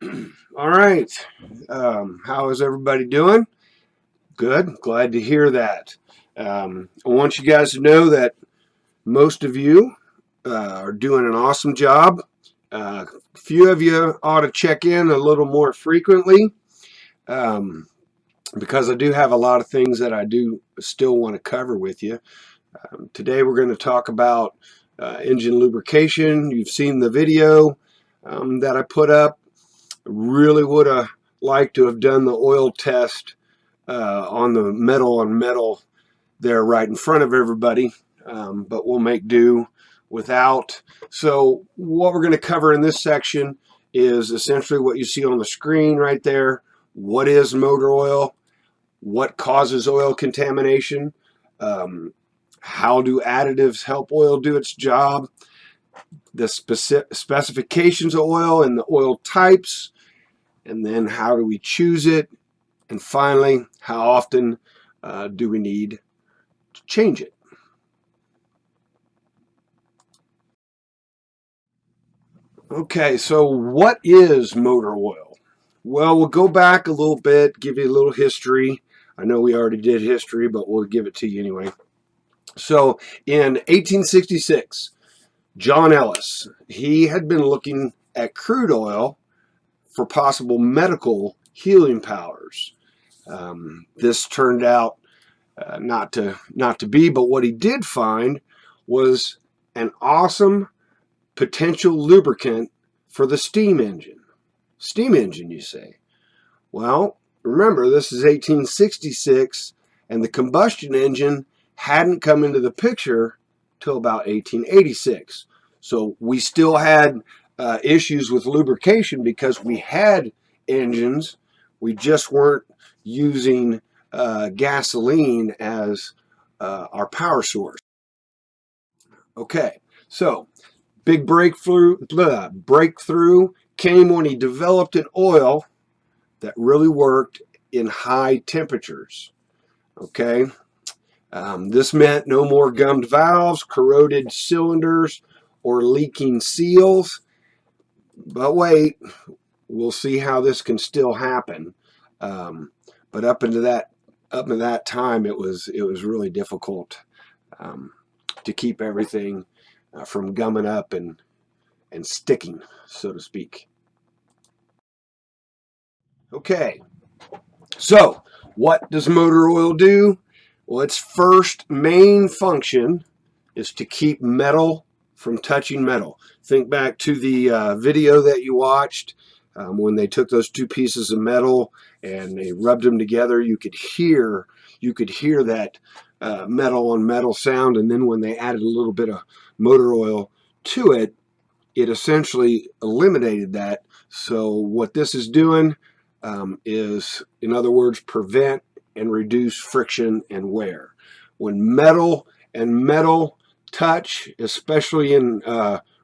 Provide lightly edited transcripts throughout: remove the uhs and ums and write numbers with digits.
All right. How is everybody doing? Good. Glad to hear that. I want you guys to know that most of you are doing an awesome job. A few of you ought to check in a little more frequently um, because I do have a lot of things that I do still want to cover with you. Today we're going to talk about engine lubrication. You've seen the video that I put up. Really would have liked to have done the oil test on the metal on metal there right in front of everybody, but we'll make do without. So what we're going to cover in this section is essentially what you see on the screen right there. What is motor oil? What causes oil contamination? How do additives help oil do its job? The specifications of oil and the oil types, and then how do we choose it? And finally, how often do we need to change it? Okay, so what is motor oil? Well, we'll go back a little bit, give you a little history. I know we already did history, but we'll give it to you anyway. So in 1866, John Ellis, he had been looking at crude oil for possible medical healing powers. This turned out not to be, but what he did find was an awesome potential lubricant for the steam engine. Steam engine, you say? Well, remember, this is 1866, and the combustion engine hadn't come into the picture till about 1886. So we still had issues with lubrication because we had engines. We just weren't using gasoline as our power source. Okay, so big breakthrough came when he developed an oil that really worked in high temperatures. Okay, this meant no more gummed valves, corroded cylinders, or leaking seals. But wait, we'll see how this can still happen. But up to that time, it was really difficult to keep everything from gumming up and sticking, so to speak. Okay, so what does motor oil do? Well, its first main function is to keep metal from touching metal. Think back to the video that you watched when they took those two pieces of metal and they rubbed them together. You could hear that metal on metal sound, and then when they added a little bit of motor oil to it, it essentially eliminated that. So what this is doing is, in other words, prevent and reduce friction and wear. When metal and metal touch, especially in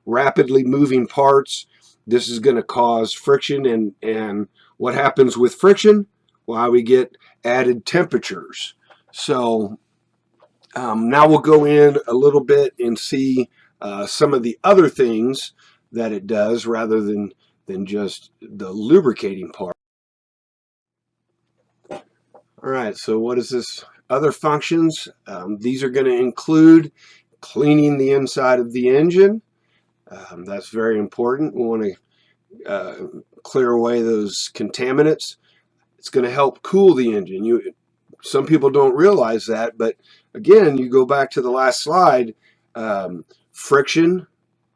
rapidly moving parts, this is going to cause friction, and what happens with friction? Well, we get added temperatures. So now we'll go in a little bit and see some of the other things that it does rather than just the lubricating part. All right, so what is this? Other functions. These are going to include cleaning the inside of the engine. That's very important. We want to clear away those contaminants. It's going to help cool the engine. Some people don't realize that, but again, you go back to the last slide, friction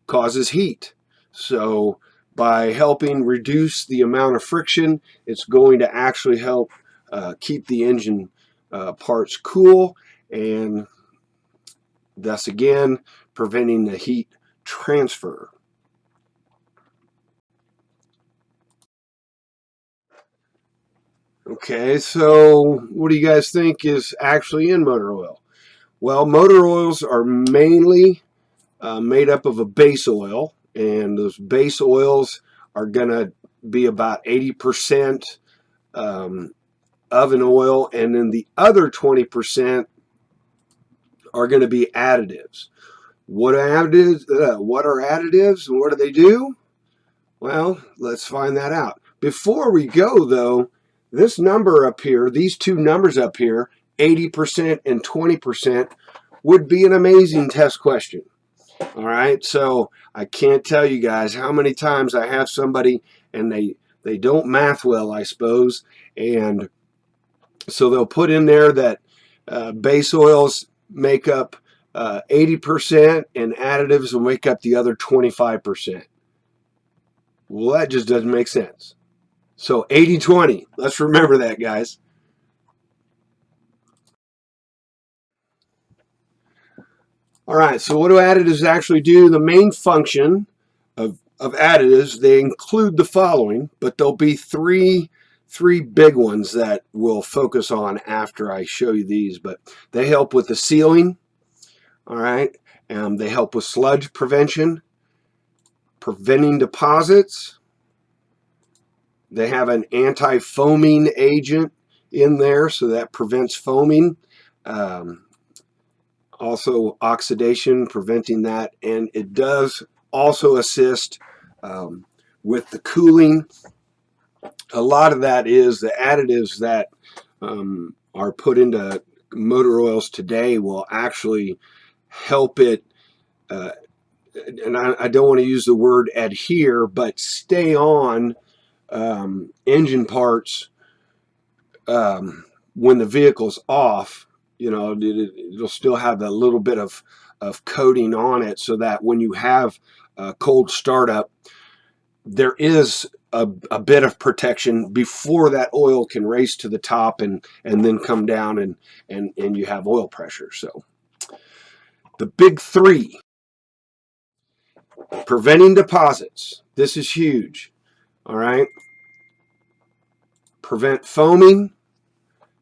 causes heat. So by helping reduce the amount of friction, it's going to actually help keep the engine parts cool, and thus again preventing the heat transfer. Okay, so what do you guys think is actually in motor oil? Well, motor oils are mainly made up of a base oil, and those base oils are going to be about 80% of an oil, and then the other 20% are going to be additives. What are additives? What are additives, and what do they do? Well, let's find that out. Before we go, though, this number up here, these two numbers up here, 80% and 20%, would be an amazing test question. All right, so I can't tell you guys how many times I have somebody and they don't math well, I suppose, and so they'll put in there that base oils make up 80% and additives will make up the other 25%. Well, that just doesn't make sense. So 80-20, let's remember that, guys. All right, so what do additives actually do? The main function of additives, they include the following, but there'll be three big ones that we'll focus on after I show you these. But they help with the sealing, all right? They help with sludge prevention, preventing deposits. They have an anti-foaming agent in there, so that prevents foaming. Also oxidation, preventing that, and it does also assist with the cooling. A lot of that is the additives that are put into motor oils today will actually help it, and I don't want to use the word adhere, but stay on engine parts when the vehicle's off. You know, it'll still have a little bit of coating on it so that when you have a cold startup, there is a bit of protection before that oil can race to the top and then come down and you have oil pressure. So the big three: preventing deposits. This is huge. All right. Prevent foaming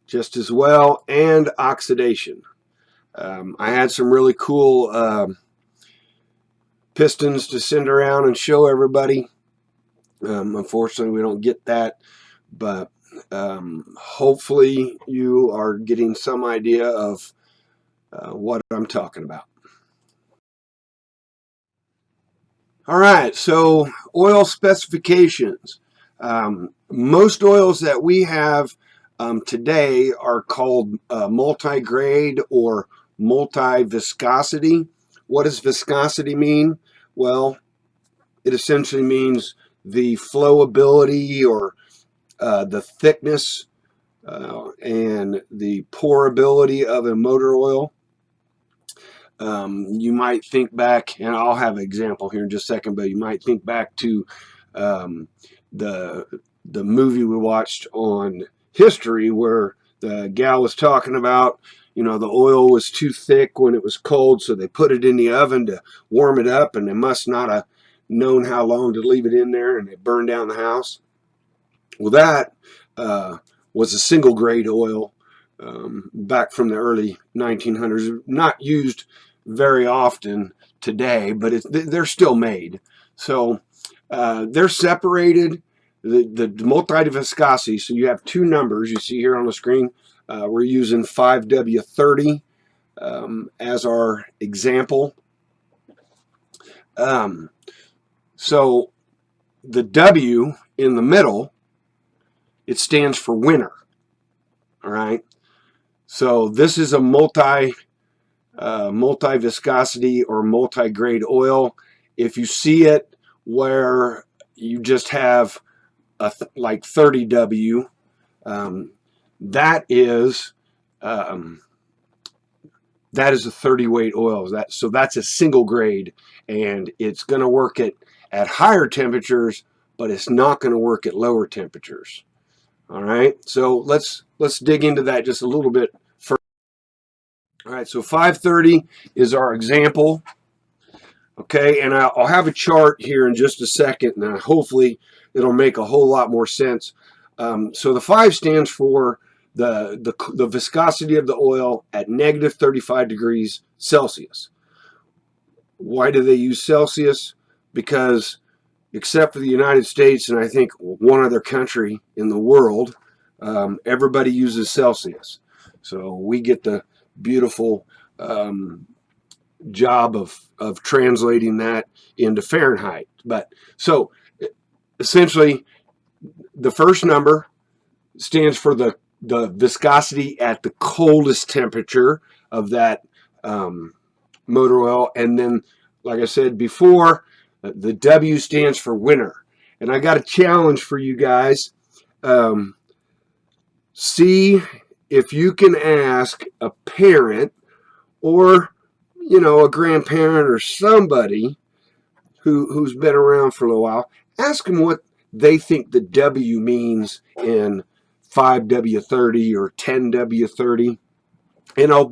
just as well, and oxidation. I had some really cool pistons to send around and show everybody. Unfortunately, we don't get that, but hopefully you are getting some idea of what I'm talking about. All right, so oil specifications. Most oils that we have today are called multi-grade or multi-viscosity. What does viscosity mean? Well, it essentially means the flowability or the thickness and the pourability of a motor oil. You might think back, and I'll have an example here in just a second, but you might think back to the movie we watched on History where the gal was talking about, you know, the oil was too thick when it was cold, so they put it in the oven to warm it up, and they must not have known how long to leave it in there, and it burned down the house. Well, that was a single grade oil back from the early 1900s, not used very often today, but they're still made. So they're separated. The multi-viscosity, so you have two numbers you see here on the screen. We're using 5W30 as our example. So the W in the middle, it stands for winter. All right. So this is a multi-viscosity or multi-grade oil. If you see it where you just have like 30W, that is a 30 weight oil. So that's a single grade, and it's going to work at higher temperatures, but it's not going to work at lower temperatures. All right, so let's dig into that just a little bit further. All right, so 530 is our example. Okay, and I'll have a chart here in just a second, and hopefully it'll make a whole lot more sense. So the 5 stands for the viscosity of the oil at negative 35 degrees Celsius. Why do they use Celsius? Because except for the United States and I think one other country in the world, everybody uses Celsius. So we get the beautiful job of translating that into Fahrenheit. But so essentially the first number stands for the viscosity at the coldest temperature of that motor oil. And then, like I said before, the W stands for winter. And I got a challenge for you guys. See if you can ask a parent or, a grandparent or somebody who's been around for a little while. Ask them what they think the W means in 5W30 or 10W30. And I'll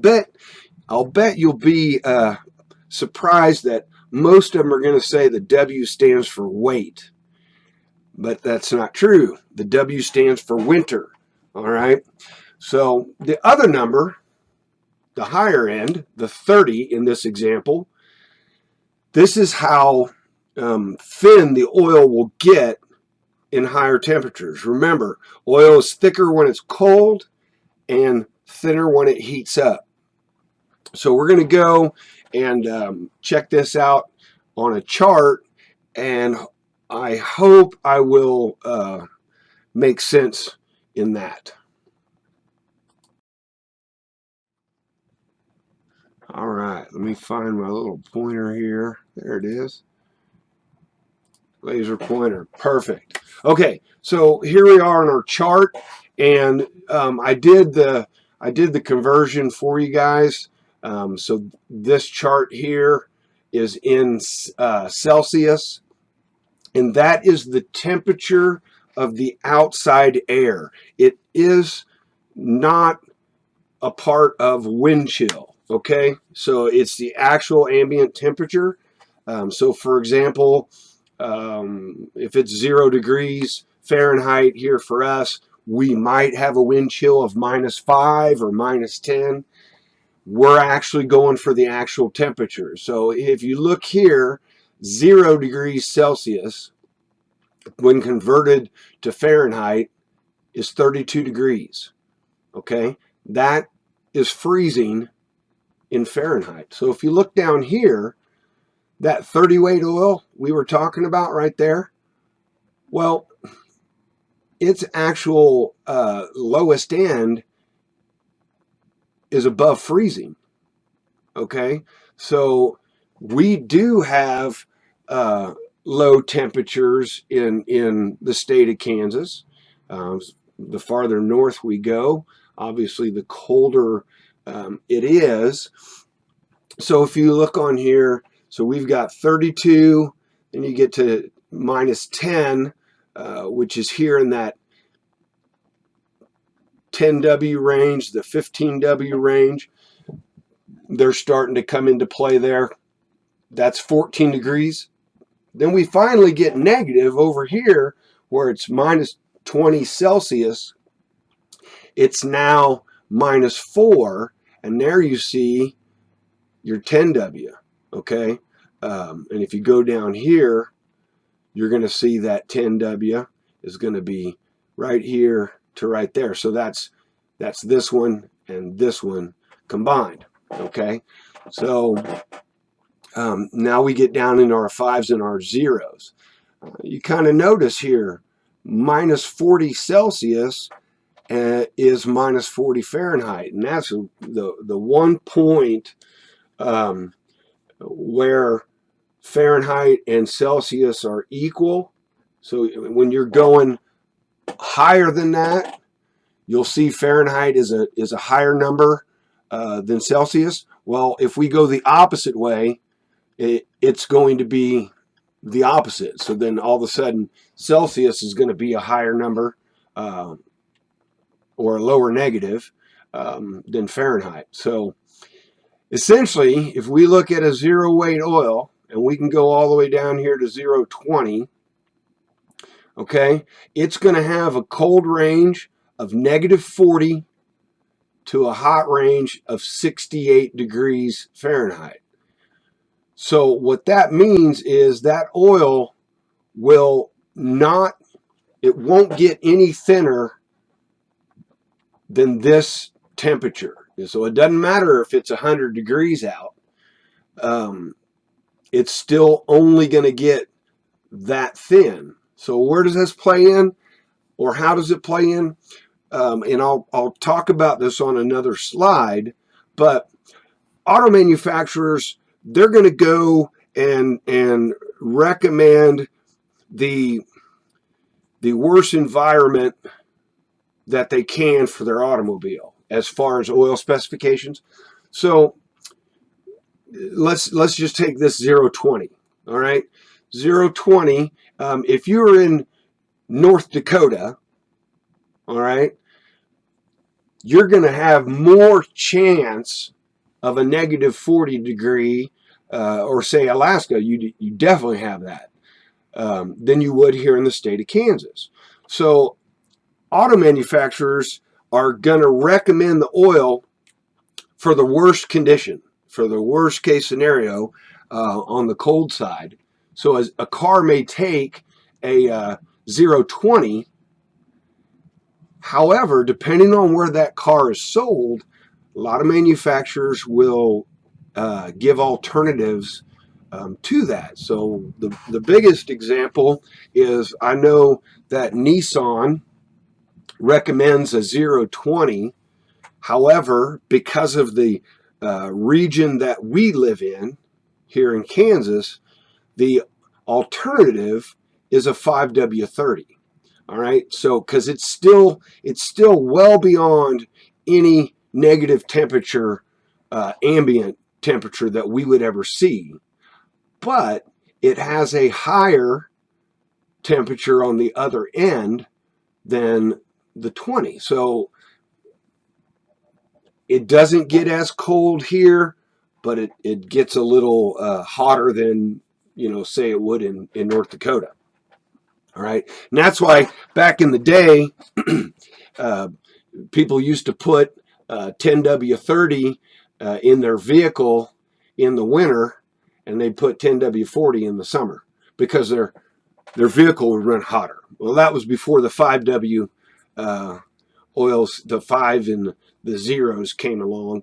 bet you'll be surprised that most of them are going to say the W stands for weight. But that's not true. The W stands for winter. All right. So the other number, the higher end, the 30 in this example, this is how thin the oil will get in higher temperatures. Remember, oil is thicker when it's cold and thinner when it heats up. So we're going to go and check this out on a chart, and I hope I will make sense in that. All right, let me find my little pointer here. There it is. Laser pointer. Perfect. Okay, so here we are on our chart, and I did the conversion for you guys. So this chart here is in Celsius, and that is the temperature of the outside air. It is not a part of wind chill. Okay, so it's the actual ambient temperature. So for example, if it's 0 degrees Fahrenheit here for us, we might have a wind chill of -5 or -10. We're actually going for the actual temperature. So if you look here, 0 degrees Celsius, when converted to Fahrenheit, is 32 degrees. Okay, that is freezing in Fahrenheit. So if you look down here, that 30 weight oil we were talking about right there, well, its actual lowest end is above freezing. Okay, so we do have low temperatures in the state of Kansas. The farther north we go, obviously the colder it is. So if you look on here, so we've got 32, then you get to -10, which is here in that 10W range, the 15W range. They're starting to come into play there. That's 14 degrees. Then we finally get negative over here where it's -20 Celsius. It's now -4, and there you see your 10W. Okay, and if you go down here, you're going to see that 10W is going to be right here to right there. So that's this one and this one combined. Okay, so now we get down into our 5s and our 0s. You kind of notice here, -40 Celsius is -40 Fahrenheit, and that's the one point where Fahrenheit and Celsius are equal. So when you're going higher than that, you'll see Fahrenheit is a higher number than Celsius. Well, if we go the opposite way, it's going to be the opposite. So then all of a sudden, Celsius is going to be a higher number or a lower negative than Fahrenheit. So essentially, if we look at a 0 weight oil, and we can go all the way down here to 0.20, okay, it's going to have a cold range of -40 to a hot range of 68 degrees Fahrenheit. So what that means is that oil will not, it won't get any thinner than this temperature. So it doesn't matter if it's 100 degrees out. It's still only going to get that thin. So where does this play in? or how does it play in? And I'll talk about this on another slide, but auto manufacturers, they're going to go and recommend the worst environment that they can for their automobile as far as oil specifications. So let's just take this 020. All right, 020. If you're in North Dakota, all right, you're going to have more chance of a negative 40 degree, or say Alaska, you definitely have that, than you would here in the state of Kansas. So auto manufacturers are going to recommend the oil for the worst condition, for the worst case scenario on the cold side. So as a car may take a 020, however, depending on where that car is sold, a lot of manufacturers will give alternatives to that. So the biggest example is, I know that Nissan recommends a 020. However, because of the region that we live in here in Kansas, the alternative is a 5W30. All right, so because it's still well beyond any negative temperature, ambient temperature that we would ever see, but it has a higher temperature on the other end than the 20. So it doesn't get as cold here, but it gets a little hotter than, say it would in North Dakota. All right, and that's why back in the day, people used to put 10W30 in their vehicle in the winter, and they'd put 10W40 in the summer because their vehicle would run hotter. Well, that was before the 5W oils, the 5 and the zeros came along,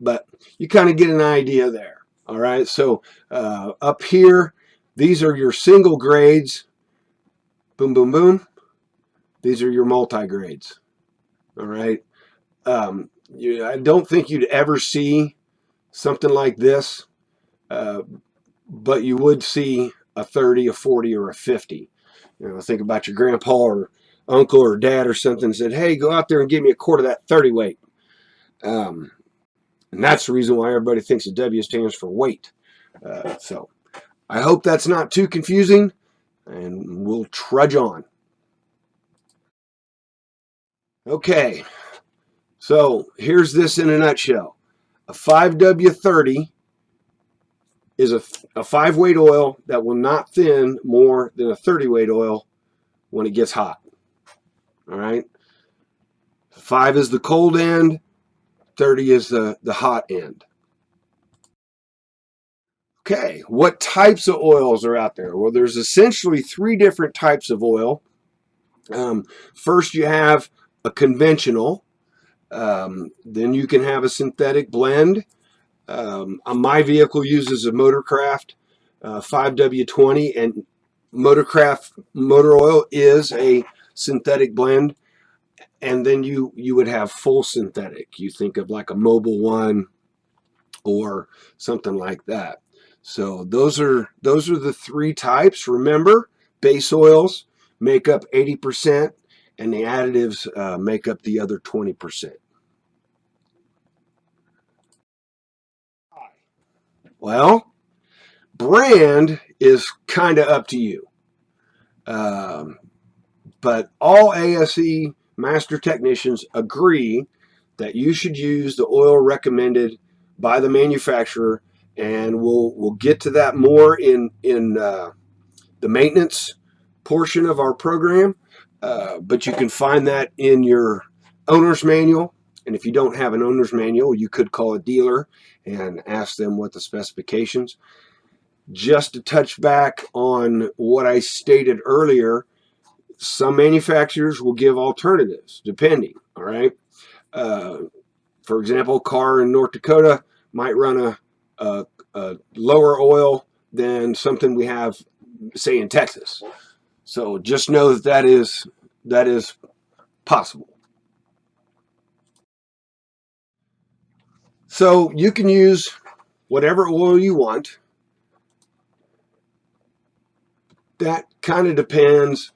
but you kind of get an idea there. All right, so up here, these are your single grades. Boom, boom, boom. These are your multi-grades. All right. I don't think you'd ever see something like this, but you would see a 30, a 40, or a 50. Think about your grandpa or uncle or dad or something said, hey, go out there and give me a quart of that 30 weight. And that's the reason why everybody thinks the W stands for weight. So I hope that's not too confusing, and we'll trudge on. Okay, so here's this in a nutshell. A 5W30 is a 5-weight oil that will not thin more than a 30-weight oil when it gets hot. All right, 5 is the cold end, 30 is the hot end. Okay, what types of oils are out there? Well, there's essentially 3 different types of oil. First, you have a conventional. Then you can have a synthetic blend. My vehicle uses a Motorcraft 5W20, and Motorcraft motor oil is a synthetic blend. And then you would have full synthetic. You think of like a Mobil 1 or something like that. So those are the 3 types. Remember, base oils make up 80%, and the additives make up the other 20%. Well, brand is kind of up to you. But all ASE master technicians agree that you should use the oil recommended by the manufacturer, and we'll get to that more in the maintenance portion of our program. But you can find that in your owner's manual. And if you don't have an owner's manual, you could call a dealer and ask them what the specifications. Just to touch back on what I stated earlier, some manufacturers will give alternatives depending. All right. For example, a car in North Dakota might run a lower oil than something we have, say, in Texas. So just know that that is possible. So you can use whatever oil you want. That kind of depends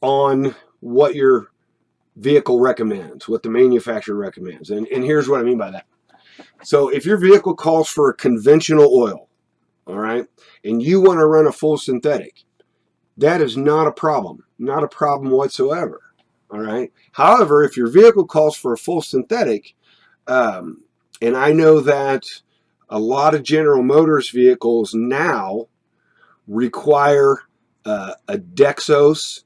on what your vehicle recommends, what the manufacturer recommends. And here's what I mean by that. So if your vehicle calls for a conventional oil, all right, and you want to run a full synthetic, that is not a problem. Not a problem whatsoever. All right. However, if your vehicle calls for a full synthetic, and I know that a lot of General Motors vehicles now require a Dexos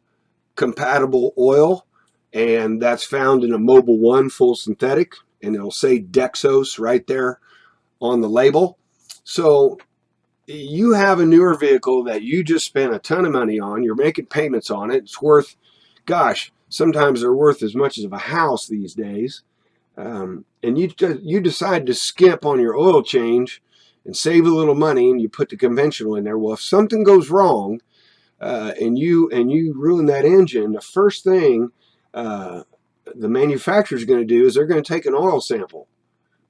compatible oil, and that's found in a Mobil 1 full synthetic, and it'll say Dexos right there on the label. So you have a newer vehicle that you just spent a ton of money on, you're making payments on it, it's worth, gosh, sometimes they're worth as much as a house these days, and you decide to skimp on your oil change and save a little money, and you put the conventional in there. Well, if something goes wrong and you ruin that engine, the first thing the manufacturer is going to do is they're going to take an oil sample,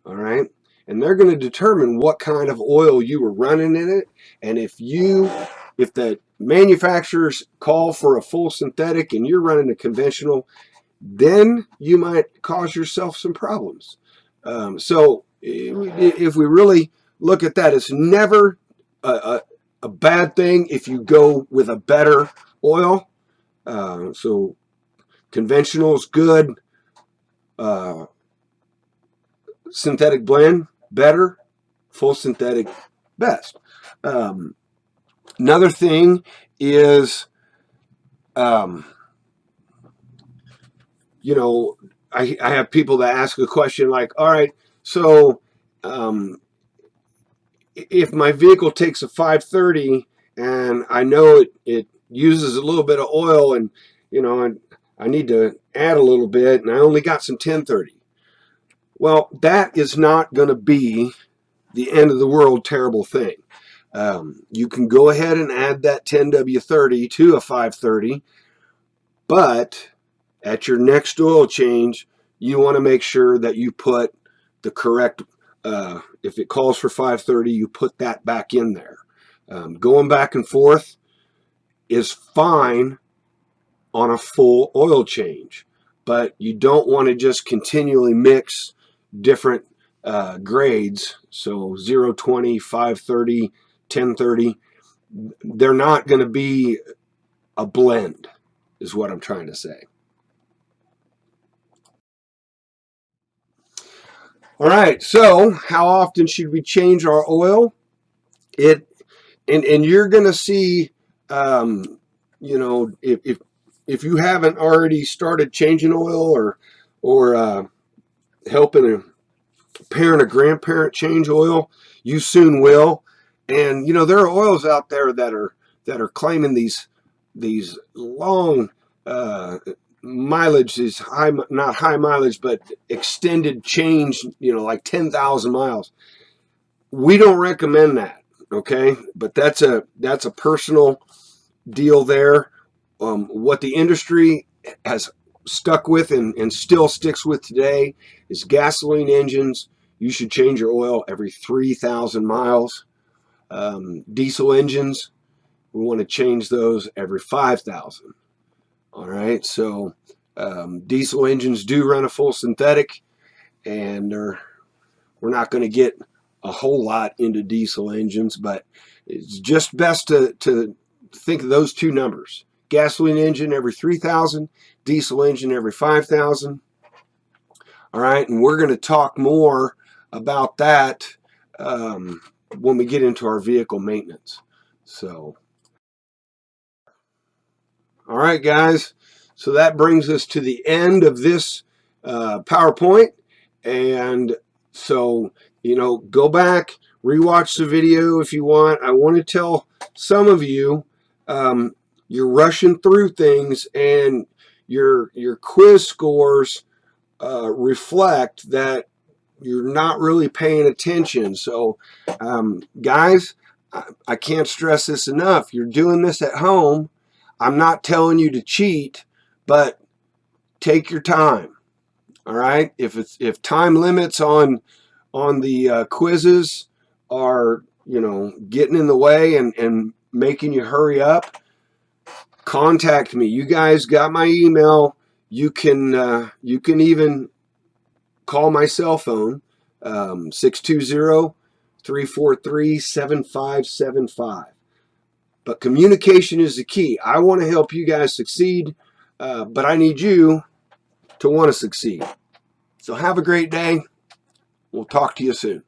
all right, and they're going to determine what kind of oil you were running in it. And if the manufacturers call for a full synthetic and you're running a conventional, then you might cause yourself some problems. So if we really look at that, it's never a bad thing if you go with a better oil. So conventional is good. Synthetic blend, better. Full synthetic, best. Another thing is, you know, I have people that ask a question like, all right, so if my vehicle takes a 530 and I know it uses a little bit of oil, and you know, and I need to add a little bit, and I only got some 1030. Well, that is not going to be the end of the world terrible thing. You can go ahead and add that 10W30 to a 530, but at your next oil change, you want to make sure that you put the correct, if it calls for 530, you put that back in there. Going back and forth is fine on a full oil change, but you don't want to just continually mix different grades. So 020, 530, 1030, they're not going to be a blend, is what I'm trying to say. All right, so how often should we change our oil? And you're going to see, you know, if you haven't already started changing oil or helping a parent or grandparent change oil, you soon will. And you know, there are oils out there that are claiming these long mileage, is high, not high mileage, but extended change, you know, like 10,000 miles. We don't recommend that, okay? But that's a personal deal there. What the industry has stuck with and still sticks with today is gasoline engines. You should change your oil every 3,000 miles. Diesel engines, we want to change those every 5,000. All right, so diesel engines do run a full synthetic, and we're not going to get a whole lot into diesel engines, but it's just best to think of those two numbers. Gasoline engine every 3,000, diesel engine every 5,000. All right, and we're going to talk more about that when we get into our vehicle maintenance. So, all right, guys. So that brings us to the end of this PowerPoint. And so, you know, go back, rewatch the video if you want. I want to tell some of you, you're rushing through things, and your quiz scores reflect that you're not really paying attention. So, guys, I can't stress this enough. You're doing this at home. I'm not telling you to cheat, but take your time. All right. If time limits on the quizzes are, getting in the way and making you hurry up, contact me. You guys got my email. You can even call my cell phone, 620-343-7575. But communication is the key. I want to help you guys succeed, but I need you to want to succeed. So have a great day. We'll talk to you soon.